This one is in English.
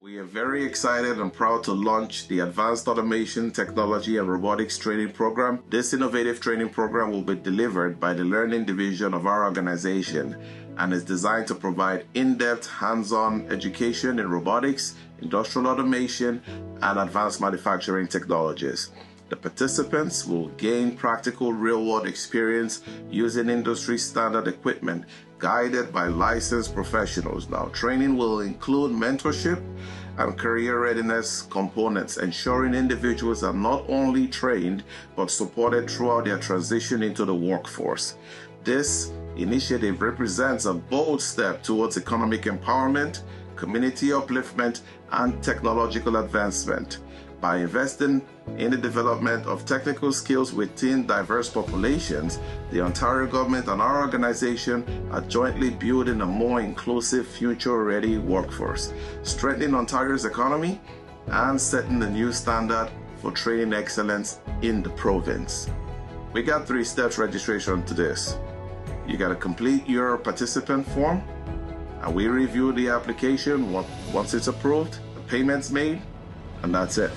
We are very excited and proud to launch the Advanced Automation, Technology and Robotics Training Program. This innovative training program will be delivered by the Learning Division of our organization and is designed to provide in-depth hands-on education in robotics, industrial automation, and advanced manufacturing technologies. The participants will gain practical real-world experience using industry-standard equipment guided by licensed professionals. Now, training will include mentorship and career readiness components, ensuring individuals are not only trained but supported throughout their transition into the workforce. This initiative represents a bold step towards economic empowerment, community upliftment, and technological advancement. By investing in the development of technical skills within diverse populations, the Ontario government and our organization are jointly building a more inclusive, future-ready workforce, strengthening Ontario's economy and setting a new standard for training excellence in the province. We got 3 steps registration to this. You got to complete your participant form, and we review the application. Once it's approved, the payment's made, and that's it.